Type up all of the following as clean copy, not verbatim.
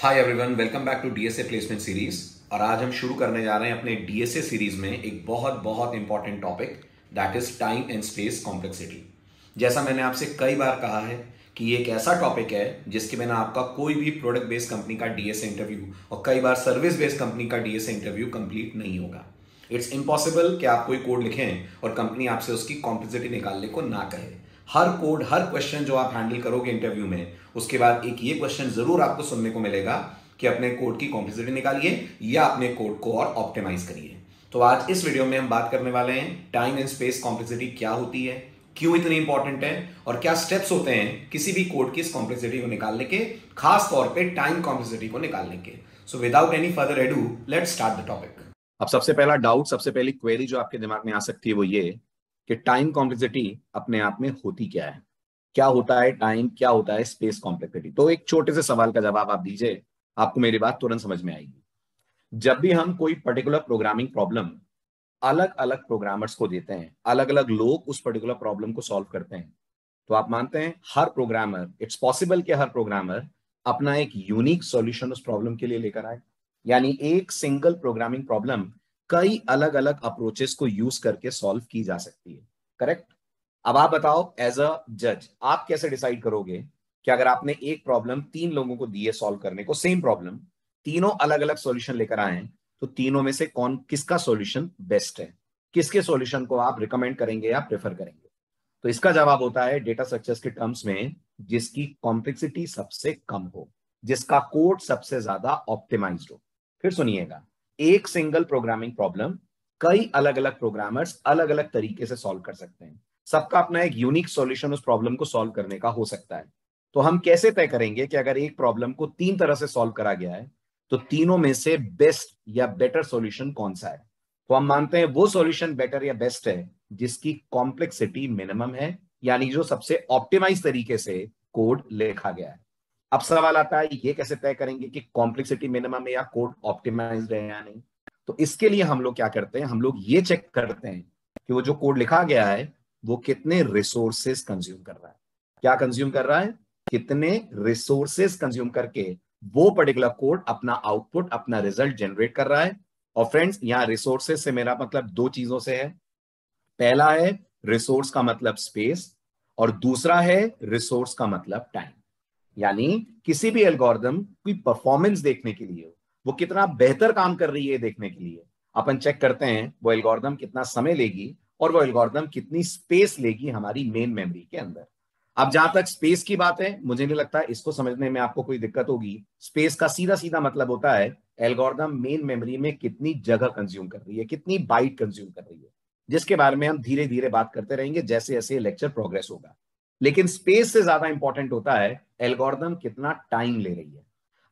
Hi everyone, welcome back to DSA placement series. और आज हम शुरू करने जा रहे हैं अपने डीएसए सीरीज में एक बहुत बहुत important topic, that is time and space complexity. जैसा मैंने आपसे कई बार कहा है कि ये एक ऐसा टॉपिक है जिसके बिना आपका कोई भी प्रोडक्ट बेस्ड कंपनी का डीएसए इंटरव्यू और कई बार सर्विस बेस्ड कंपनी का डीएसए इंटरव्यू कंप्लीट नहीं होगा। इट्स इम्पॉसिबल कि आप कोई कोड लिखें और कंपनी आपसे उसकी कॉम्प्लेक्सिटी निकालने को ना कहे। हर कोड, हर क्वेश्चन जो आप हैंडल करोगे इंटरव्यू में, उसके बाद एक ये क्वेश्चन जरूर आपको सुनने को मिलेगा कि अपने कोड की कॉम्प्लेक्सिटी निकालिए या अपने कोड को और ऑप्टिमाइज करिए। तो आज इस वीडियो में हम बात करने वाले हैं टाइम एंड स्पेस कॉम्प्लेक्सिटी क्या होती है, क्यों इतनी इंपॉर्टेंट है और क्या स्टेप्स होते हैं किसी भी कोड की इस कॉम्प्लेक्सिटी को निकालने के, खास तौर पे टाइम कॉम्प्लेक्सिटी को निकालने के। So without any further edu, let's start the topic. अब सबसे पहला डाउट, सबसे पहली क्वेरी जो आपके दिमाग में आ सकती है वो ये कि टाइम कॉम्प्लेक्सिटी अपने आप में होती क्या है, क्या होता है टाइम, क्या होता है स्पेस कॉम्प्लेक्सिटी। तो एक छोटे से सवाल का जवाब आप दीजिए, आपको मेरी बात तुरंत समझ में आएगी। जब भी हम कोई पर्टिकुलर प्रोग्रामिंग प्रॉब्लम अलग अलग प्रोग्रामर्स को देते हैं, अलग अलग लोग उस पर्टिकुलर प्रॉब्लम को सॉल्व करते हैं, तो आप मानते हैं हर प्रोग्रामर, इट्स पॉसिबल कि हर प्रोग्रामर अपना एक यूनिक सॉल्यूशन उस प्रॉब्लम के लिए लेकर आए। यानी एक सिंगल प्रोग्रामिंग प्रॉब्लम कई अलग अलग अप्रोचेस को यूज करके सॉल्व की जा सकती है, करेक्ट। अब आप बताओ, एज अ जज आप कैसे डिसाइड करोगे कि अगर आपने एक प्रॉब्लम तीन लोगों को दी है सॉल्व करने को, सेम प्रॉब्लम, तीनों अलग अलग सॉल्यूशन लेकर आए हैं, तो तीनों में से कौन, किसका सॉल्यूशन बेस्ट है, किसके सॉल्यूशन को आप रिकमेंड करेंगे या प्रेफर करेंगे। तो इसका जवाब होता है डेटा स्ट्रक्चर्स के टर्म्स में जिसकी कॉम्प्लेक्सिटी सबसे कम हो, जिसका कोड सबसे ज्यादा ऑप्टिमाइज्ड हो। फिर सुनिएगा, एक सिंगल प्रोग्रामिंग प्रॉब्लम कई अलग अलग प्रोग्रामर्स अलग अलग तरीके से सॉल्व कर सकते हैं, सबका अपना एक यूनिक सॉल्यूशन उस प्रॉब्लम को सॉल्व करने का हो सकता है। तो हम कैसे तय करेंगे कि अगर एक प्रॉब्लम को तीन तरह से सॉल्व करा गया है तो तीनों में से बेस्ट या बेटर सॉल्यूशन कौन सा है। तो हम मानते हैं वो सॉल्यूशन बेटर या बेस्ट है जिसकी कॉम्प्लेक्सिटी मिनिमम है, यानी जो सबसे ऑप्टिमाइज तरीके से कोड लिखा गया है। अब सवाल आता है, ये कैसे तय करेंगे कि कॉम्प्लेक्सिटी मिनिमम है या कोड ऑप्टिमाइज्ड है या नहीं। तो इसके लिए हम लोग क्या करते हैं, हम लोग ये चेक करते हैं कि वो जो कोड लिखा गया है वो कितने रिसोर्सेस कंज्यूम कर रहा है। क्या कंज्यूम कर रहा है, कितने रिसोर्सेस कंज्यूम करके वो पर्टिकुलर कोड अपना आउटपुट, अपना रिजल्ट जनरेट कर रहा है। और फ्रेंड्स, यहां रिसोर्सेस से मेरा मतलब दो चीजों से है। पहला है रिसोर्स का मतलब स्पेस, और दूसरा है रिसोर्स का मतलब टाइम। यानी किसी भी एल्गोरिदम की परफॉर्मेंस देखने के लिए, वो कितना बेहतर काम कर रही है देखने के लिए अपन चेक करते हैं वो एल्गोरिदम कितना समय लेगी और वो एल्गोरिदम कितनी स्पेस लेगी हमारी मेन मेमोरी के अंदर। अब जहां तक स्पेस की बात है, मुझे नहीं लगता इसको समझने में आपको कोई दिक्कत होगी। स्पेस का सीधा सीधा मतलब होता है एल्गोरिदम मेन मेमोरी में कितनी जगह कंज्यूम कर रही है, कितनी बाइट कंज्यूम कर रही है, जिसके बारे में हम धीरे धीरे बात करते रहेंगे जैसे जैसे लेक्चर प्रोग्रेस होगा। लेकिन स्पेस से ज्यादा इंपॉर्टेंट होता है एल्गोरिदम कितना टाइम ले रही है।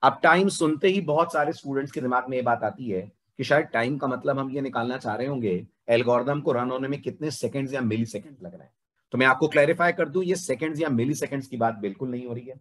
अब टाइम सुनते ही बहुत सारे स्टूडेंट्स के दिमाग में ये बात आती है कि शायद टाइम का मतलब हम ये निकालना चाह रहे होंगे एल्गोरिदम को रन होने में कितने सेकंड्स या मिली सेकंड लग रहे हैं। तो मैं आपको क्लैरिफाई कर दूं, ये सेकंड्स या मिली सेकंड्स की बात बिल्कुल नहीं हो रही है।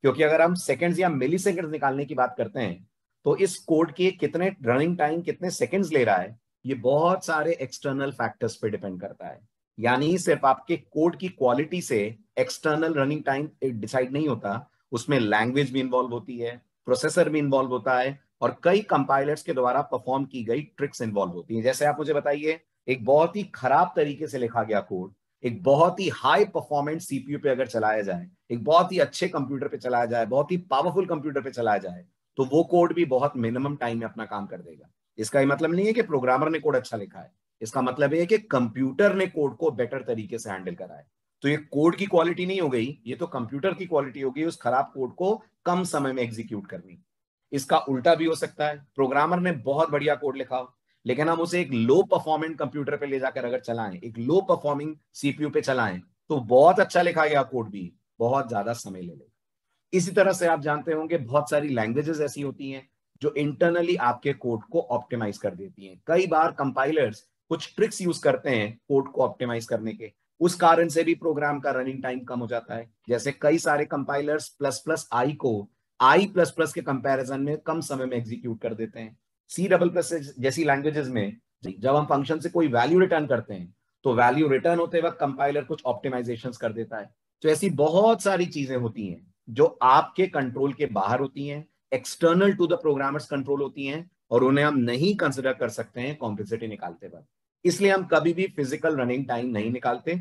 क्योंकि अगर हम सेकंड्स या मिली सेकंड्स निकालने की बात करते हैं तो इस कोड के कितने रनिंग टाइम, कितने सेकंड्स ले रहा है, ये बहुत सारे एक्सटर्नल फैक्टर्स पे डिपेंड करता है। यानी सिर्फ आपके कोड की क्वालिटी से एक्सटर्नल रनिंग टाइम डिसाइड नहीं होता, उसमें लैंग्वेज भी इन्वॉल्व होती है, प्रोसेसर भी इन्वॉल्व होता है, और कई कंपाइलर्स के द्वारा परफॉर्म की गई ट्रिक्स इन्वॉल्व होती हैं। जैसे आप मुझे बताइए, एक बहुत ही खराब तरीके से लिखा गया कोड एक बहुत ही हाई परफॉर्मेंस सीपीयू पे अगर चलाया जाए, एक बहुत ही अच्छे कंप्यूटर पे चलाया जाए, बहुत ही पावरफुल कंप्यूटर पे चलाया जाए, तो वो कोड भी बहुत मिनिमम टाइम में अपना काम कर देगा। इसका ये मतलब नहीं है कि प्रोग्रामर ने कोड अच्छा लिखा है, इसका मतलब है कि कंप्यूटर ने कोड को बेटर तरीके से हैंडल करा है। तो ये कोड की क्वालिटी नहीं हो गई, ये तो कंप्यूटर की क्वालिटी हो गई उस खराब कोड को कम समय में एग्जीक्यूट करनी। इसका उल्टा भी हो सकता है, प्रोग्रामर ने बहुत बढ़िया कोड लिखा हो लेकिन हम उसे एक लो परफॉर्मेंट कंप्यूटर पे ले जाकर अगर चलाएं, एक लो परफॉर्मिंग सीपीयू पे चलाएं, तो बहुत अच्छा लिखा गया कोड भी बहुत ज्यादा समय ले लेगा। इसी तरह से आप जानते होंगे बहुत सारी लैंग्वेजेस ऐसी होती हैं जो इंटरनली आपके कोड को ऑप्टिमाइज कर देती हैं। कई बार कंपाइलर्स कुछ ट्रिक्स यूज करते हैं कोड को ऑप्टिमाइज करने के, उस कारण से भी प्रोग्राम का रनिंग टाइम कम हो जाता है। जैसे कई सारे कंपाइलर्स प्लस प्लस आई को आई प्लस प्लस के कंपैरिजन में कम समय में एग्जीक्यूट कर देते हैं। सी डबल प्लस जैसी लैंग्वेजेस में जब हम फंक्शन से कोई वैल्यू रिटर्न करते हैं तो वैल्यू रिटर्न होते वक्त कंपाइलर कुछ ऑप्टिमाइजेशंस कर देता है। तो ऐसी बहुत सारी चीजें होती हैं जो आपके कंट्रोल के बाहर होती हैं, external to the programmers control होती हैं और उन्हें हम नहीं कंसिडर कर सकते हैं कॉम्प्लेक्सिटी निकालते वक्त। इसलिए हम कभी भी फिजिकल रनिंग टाइम नहीं निकालते।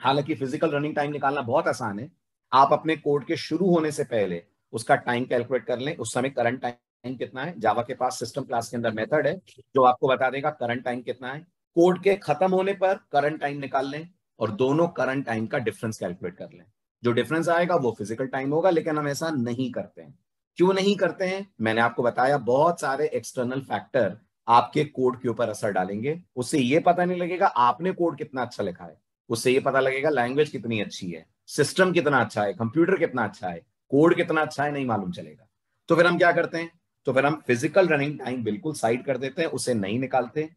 हालांकि फिजिकल रनिंग टाइम निकालना बहुत आसान है। आप अपने कोड के शुरू होने से पहले उसका टाइम कैलकुलेट कर लें, उस समय करंट टाइम कितना है। जावा के पास सिस्टम क्लास के अंदर मेथड है जो आपको बता देगा करंट टाइम कितना है। कोड के खत्म होने पर करंट टाइम निकाल लें और दोनों करंट टाइम का डिफरेंस कैलकुलेट कर लें। जो डिफरेंस आएगा वो फिजिकल टाइम होगा, लेकिन हम ऐसा नहीं करते हैं। क्यों नहीं करते हैं? मैंने आपको बताया, बहुत सारे एक्सटर्नल फैक्टर आपके कोड के ऊपर असर डालेंगे। उससे ये पता नहीं लगेगा आपने कोड कितना अच्छा लिखा है, उससे ये पता लगेगा लैंग्वेज कितनी अच्छी है, सिस्टम कितना अच्छा है, कंप्यूटर कितना अच्छा है, कोड कितना अच्छा है, नहीं मालूम चलेगा। तो फिर हम क्या करते हैं? तो फिर हम फिजिकल रनिंग टाइम बिल्कुल साइड कर देते हैं, उसे नहीं निकालते।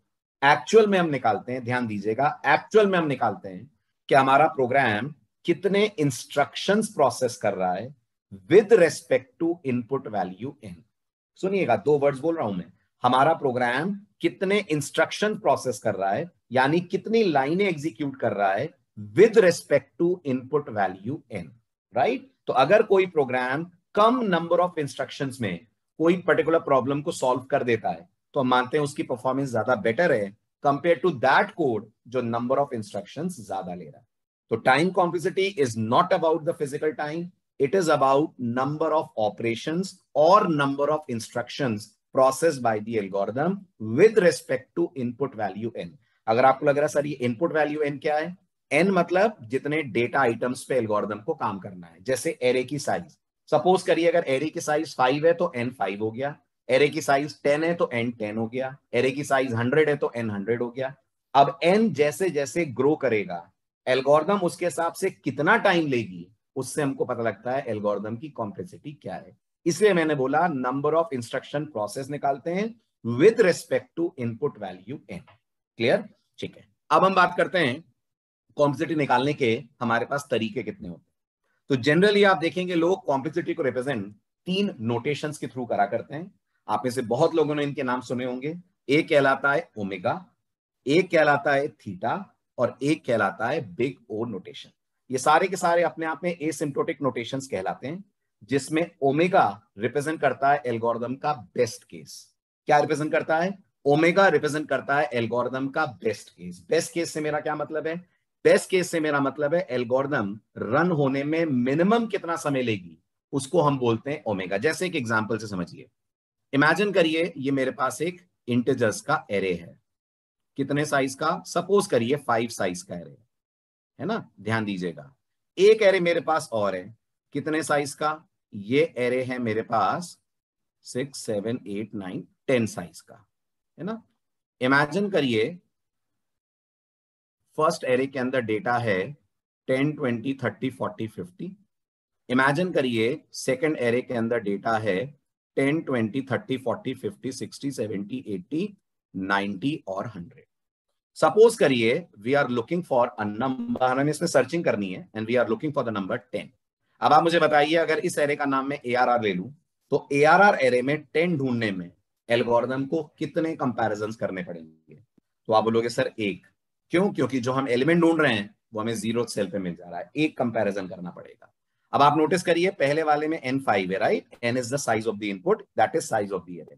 एक्चुअल में हम निकालते हैं, ध्यान दीजिएगा, एक्चुअल में हम निकालते हैं कि हमारा प्रोग्राम कितने इंस्ट्रक्शंस प्रोसेस कर रहा है with respect to input value n। सुनिएगा, दो वर्ड्स बोल रहा हूं मैं। हमारा प्रोग्राम कितने इंस्ट्रक्शन प्रोसेस कर रहा है, यानी कितनी लाइनें एग्जीक्यूट कर रहा है with respect to input value n, right. तो अगर कोई प्रोग्राम कम नंबर ऑफ इंस्ट्रक्शंस में कोई पर्टिकुलर प्रॉब्लम को सॉल्व कर देता है, तो हम मानते हैं उसकी परफॉर्मेंस ज्यादा बेटर है कंपेयर टू दैट कोड जो नंबर ऑफ इंस्ट्रक्शंस ज्यादा ले रहा है। तो time complexity is not about the physical time, it is about number of operations or number of instructions processed by the algorithm with respect to input value n। अगर आपको लग रहा है सर ये input value n क्या है, n मतलब जितने डेटा आइटम्स पे एल्गोरिथम को काम करना है। जैसे एरे की साइज, सपोज करिए अगर एरे की साइज 5 है तो n 5 हो गया, एरे की साइज 10 है तो n 10 हो गया, एरे की साइज 100 है तो n 100 हो गया। अब n जैसे जैसे ग्रो करेगा, एल्गोरिथम उसके हिसाब से कितना टाइम लेगी, उससे हमको पता लगता है एल्गोरिथम की कॉम्प्लेक्सिटी क्या है। इसलिए मैंने बोला नंबर ऑफ इंस्ट्रक्शन प्रोसेस निकालते हैं with respect to input value n। Clear? ठीक है, अब हम बात करते हैं कॉम्प्लेक्सिटी निकालने के हमारे पास तरीके कितने होते हैं। तो जनरली आप देखेंगे लोग कॉम्प्लेक्सिटी को रिप्रेजेंट 3 नोटेशंस के थ्रू करा करते हैं। आप में से बहुत लोगों ने इनके नाम सुने होंगे। एक कहलाता है ओमेगा, एक कहलाता है थीटा और एक कहलाता है बिग ओ नोटेशन। ये सारे के सारे अपने आप में एसिम्प्टोटिक नोटेशंस कहलाते हैं, जिसमें ओमेगा रिप्रेजेंट करता है एल्गोरिथम का बेस्ट केस। क्या रिप्रेजेंट करता है? ओमेगा रिप्रेजेंट करता है एल्गोरिथम का बेस्ट केस। बेस्ट केस से मेरा क्या मतलब है? बेस्ट केस से मेरा मतलब है एल्गोरिथम रन होने में मिनिमम कितना समय लेगी, उसको हम बोलते हैं ओमेगा। जैसे एक एग्जांपल से समझिए, इमेजिन करिए ये मेरे पास एक इंटीजर्स का एरे है। कितने साइज का? सपोज करिए 5 साइज का एरे है ना। ध्यान दीजिएगा, एक एरे मेरे पास और है, कितने साइज का? ये एरे है मेरे पास 6 7 8 9 10 साइज का, है ना। इमेजिन करिए फर्स्ट एरे के अंदर डेटा है 10 20 30 40 50। इमेजिन करिए सेकंड एरे के अंदर डेटा है 10 20 30 40 50 60 70 80 90 और 100। सपोज करिए we are looking for a number, हमें इसमें सर्चिंग करनी है and we are looking for the number 10। अब आप मुझे बताइए, अगर इस एरे का नाम मैं ARR ले लूं, तो ARR एरे में 10 ढूंढने में एल्गोरिथम को कितने कंपैरिजंस करने पड़ेंगे? तो आप बोलोगे सर एक। क्यों? क्योंकि जो हम एलिमेंट ढूंढ रहे हैं वो हमें 0th सेल पे मिल जा रहा है, एक कंपैरिजन करना पड़ेगा। अब आप नोटिस करिए पहले वाले में n5 है, right. n is the size of the input, that is size of the array.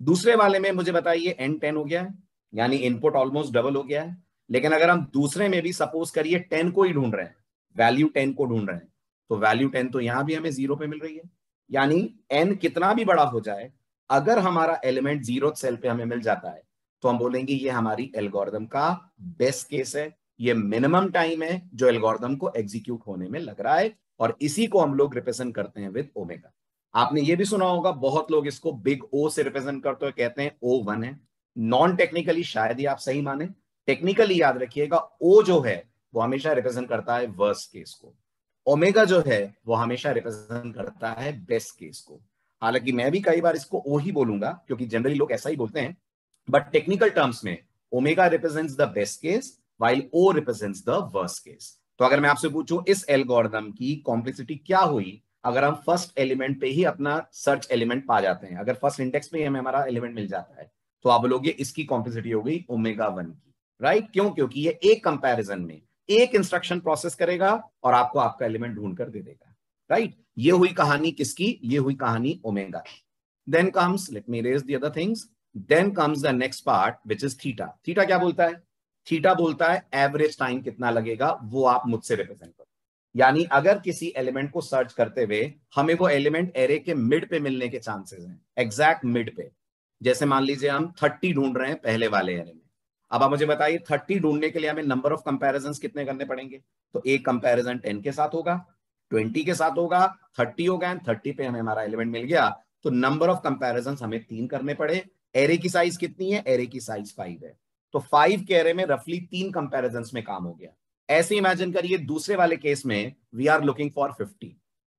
दूसरे वाले में मुझे बताइए n10 हो गया है, यानी इनपुट ऑलमोस्ट डबल हो गया है। लेकिन अगर हम दूसरे में भी सपोज करिए 10 को ही ढूंढ रहे हैं, वैल्यू 10 को ढूंढ रहे हैं, तो वैल्यू 10 तो यहां भी हमें 0 पे मिल रही है। यानी n कितना भी बड़ा हो जाए, अगर हमारा एलिमेंट 0th सेल पे हमें मिल जाता है, तो हम बोलेंगे ये हमारी एल्गोरिथम का बेस्ट केस है, ये मिनिमम टाइम है जो एल्गोरिथम को एग्जीक्यूट होने में लग रहा है, और इसी को हम लोग रिप्रेजेंट करते हैं विद ओमेगा। आपने ये भी सुना होगा बहुत लोग इसको बिग ओ से रिप्रेजेंट करते हुए कहते हैं O1 है। नॉन टेक्निकली शायद ही आप सही माने, टेक्निकली याद रखिएगा O जो है वो हमेशा रिप्रेजेंट करता है वर्स्ट केस को, ओमेगा जो है वो हमेशा रिप्रेजेंट करता है बेस्ट केस को। हालांकि मैं भी कई बार इसको O ही बोलूंगा क्योंकि जनरली लोग ऐसा ही बोलते हैं, बट टेक्निकल टर्म्स में omega represents the best case while O represents the worst case. तो अगर मैं आपसे पूछूं इस एल्गोरिथम की कॉम्प्लेक्सिटी क्या हुई अगर हम फर्स्ट एलिमेंट पे ही अपना सर्च एलिमेंट पा जाते हैं, अगर फर्स्ट इंडेक्स पे ही हमें हमारा एलिमेंट मिल जाता है, तो आप बोलोगे इसकी कॉम्प्लेक्सिटी हो गई ओमेगा 1 की, राइट। क्यों? क्योंकि ये एक कंपैरिजन में एक इंस्ट्रक्शन प्रोसेस करेगा और आपको आपका एलिमेंट ढूंढ कर दे देगा। राइट। ये हुई कहानी किसकी, ये हुई कहानी ओमेगा की। Then comes, let me raise the other things, then comes the next part which is theta. Theta क्या बोलता है, थीटा बोलता है एवरेज टाइम कितना लगेगा वो आप मुझसे रिप्रेजेंट करो। यानी अगर किसी एलिमेंट को सर्च करते हुए हमें वो एलिमेंट एरे के मिड पे मिलने के चांसेस हैं, एग्जैक्ट मिड पे। जैसे मान लीजिए हम 30 ढूंढ रहे हैं पहले वाले एरे में। अब आप मुझे बताइए 30 ढूंढने के लिए हमें नंबर ऑफ कंपैरिजंस कितने करने पड़ेंगे। तो एक कंपैरिजन 10 के साथ होगा, 20 के साथ होगा, 30 होगा, एंड 30 पे हमें हमारा एलिमेंट मिल गया। तो नंबर ऑफ कंपैरिजंस हमें 3 करने पड़े। एरे की साइज कितनी है, एरे की साइज 5 है। तो 5 के एरे में रफली 3 कंपैरिजंस में काम हो गया। ऐसे इमेजिन करिए दूसरे वाले केस में वी आर लुकिंग फॉर 50।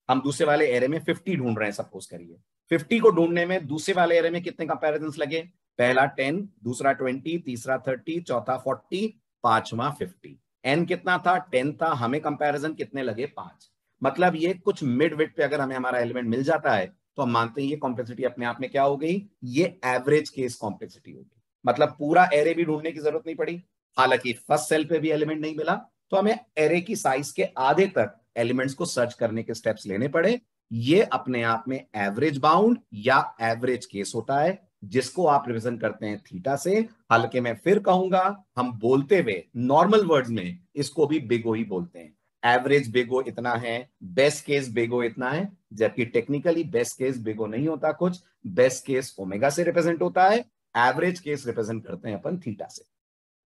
हम दूसरे वाले एरे में 50 ढूंढ रहे हैं सपोज करिए। 50 को ढूंढने में दूसरे वाले एरे में कितने कंपैरिजंस लगे, पहला 10, दूसरा 20, तीसरा 30, चौथा 40, पांचवा 50। एन कितना था, 10 था, हमें कंपैरिजन कितने लगे, 5। मतलब ये कुछ मिड विड पे अगर हमें हमारा एलिमेंट मिल जाता है तो हम मानते हैं ये कॉम्प्लेक्सिटी अपने आप में क्या हो गई, ये एवरेज केस कॉम्प्लेक्सिटी होगी। मतलब पूरा एरे भी ढूंढने की जरूरत नहीं पड़ी। हालांकि फर्स्ट सेल पे भी एलिमेंट नहीं मिला तो हमें एरे की साइज के आधे तक एलिमेंट्स को सर्च करने के स्टेप्स लेने पड़े। ये अपने आप में एवरेज बाउंड या एवरेज केस होता है जिसको आप रिप्रेजेंट करते हैं थीटा से। हालांकि मैं फिर कहूंगा, हम बोलते हुए नॉर्मल वर्ड्स में इसको भी बिग ओ ही बोलते हैं। एवरेज बिग ओ इतना है, बेस्ट केस बिग ओ इतना है, जबकि technically best case big O नहीं होता कुछ, बेस्ट केस ओमेगा से रिप्रेजेंट होता है, एवरेज केस रिप्रेजेंट करते हैं अपन थीटा से।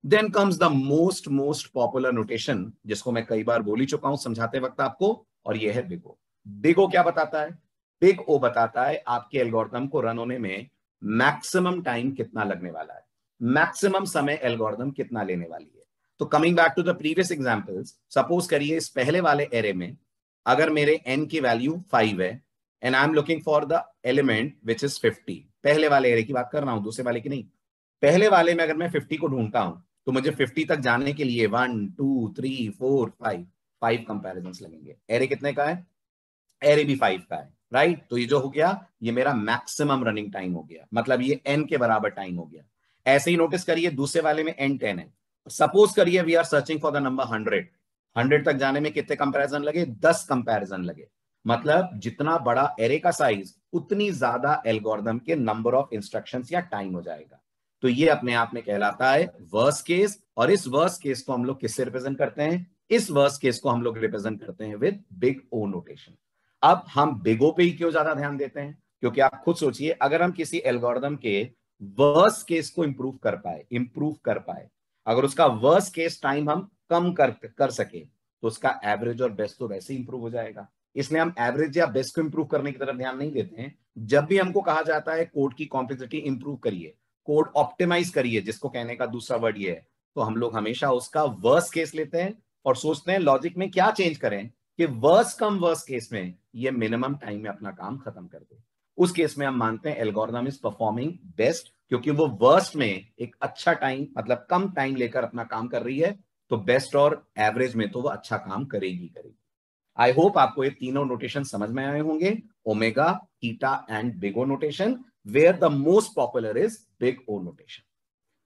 Then comes the most popular notation जिसको मैं कई बार बोल ही चुका हूं समझाते वक्त आपको, और यह है बिग ओ। बिग ओ क्या बताता है, बिग ओ बताता है आपके एल्गोरिथम को रन होने में मैक्सिमम टाइम कितना लगने वाला है, मैक्सिमम समय एल्गोरिथम कितना लेने वाली है। तो coming back to the previous examples, suppose करिए इस पहले वाले एरे में अगर मेरे n की वैल्यू 5 है and I am looking for the element which is 50। पहले वाले एरे की बात कर रहा हूं, दूसरे वाले की नहीं। पहले वाले में अगर मैं 50 को ढूंढता हूं तो मुझे 50 तक जाने के लिए 1 2 3 4 5 कंपैरिजन लगेंगे। एरे कितने का है, एरे भी 5 का है, राइट। तो ये जो हो गया ये मेरा मैक्सिमम रनिंग टाइम हो गया, मतलब ये n के बराबर टाइम हो गया। ऐसे ही नोटिस करिए दूसरे वाले में n 10 है। सपोज करिए we are searching for the number 100 तक जाने में कितने कंपैरिजन लगे, 10 कंपैरिजन लगे। मतलब जितना बड़ा एरे का साइज उतनी ज्यादा एल्गोरिथम के नंबर ऑफ इंस्ट्रक्शंस या टाइम हो जाएगा। तो ये अपने आप में कहलाता है वर्स्ट केस, और इस वर्स्ट केस को हम लोग किससे रिप्रेजेंट करते हैं, इस वर्स्ट केस को हम लोग रिप्रेजेंट करते हैं विद बिग ओ नोटेशन। अब हम बिग ओ पे ही क्यों ज्यादा ध्यान देते हैं, क्योंकि आप खुद सोचिए अगर हम किसी एल्गोरिथम के वर्स्ट केस को इंप्रूव कर पाए, अगर उसका वर्स्ट केस टाइम हम कम कर सके तो उसका एवरेज और बेस्ट तो वैसे ही इंप्रूव हो जाएगा। इसलिए हम एवरेज या बेस्ट को इंप्रूव करने की तरफ ध्यान नहीं देते हैं। जब भी हमको कहा जाता है कोड की कॉम्प्लेक्सिटी इंप्रूव करिए, कोड ऑप्टिमाइज करिए, जिसको कहने का दूसरा वर्ड ये है, तो हम लोग हमेशा उसका वर्स्ट केस लेते हैं और सोचते हैं लॉजिक में क्या चेंज करें कि वर्स्ट केस में ये मिनिमम टाइम में अपना काम खत्म कर दे। उस केस में हम मानते हैं एल्गोरिथम इज परफॉर्मिंग बेस्ट, क्योंकि वो वर्स्ट में एक अच्छा टाइम मतलब कम टाइम लेकर अपना काम कर रही है। तो बेस्ट और एवरेज में तो वो अच्छा काम करेगी। आई होप आपको ये तीनों नोटेशन समझ में आए होंगे, omega, theta and big O notation, where the most popular is big O notation.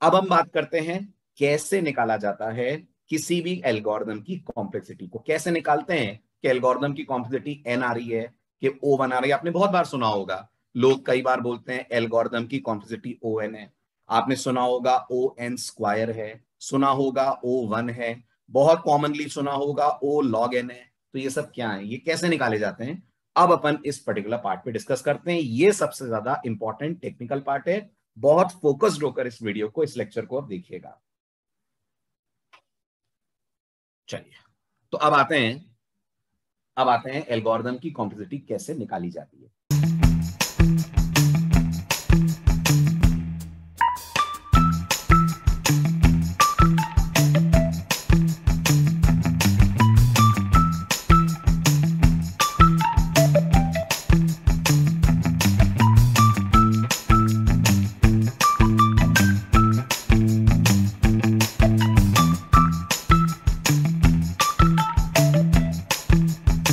अब हम बात करते हैं कैसे निकाला जाता है किसी भी एल्गोरिथम की कॉम्प्लेक्सिटी को। कैसे निकालते हैं कि एल्गोरिथम की कॉम्प्लेक्सिटी n आ रही है कि O1 आ रही है। आपने बहुत बार सुना होगा, लोग कई बार बोलते हैं एल्गोरिथम की कॉम्प्लेक्सिटी ON है। आपने सुना होगा ON स्क्वायर है, सुना होगा O1 है, बहुत कॉमनली सुना होगा O log n है। तो ये सब क्या है, ये कैसे निकाले जाते हैं, अब अपन इस पर्टिकुलर पार्ट पे डिस्कस करते हैं। ये सबसे ज्यादा इंपॉर्टेंट टेक्निकल पार्ट है। बहुत फोकस्ड होकर इस वीडियो को, इस लेक्चर को अब देखिएगा। चलिए, तो अब आते हैं एल्गोरिथम की कॉम्प्लेक्सिटी कैसे निकाली जाती है।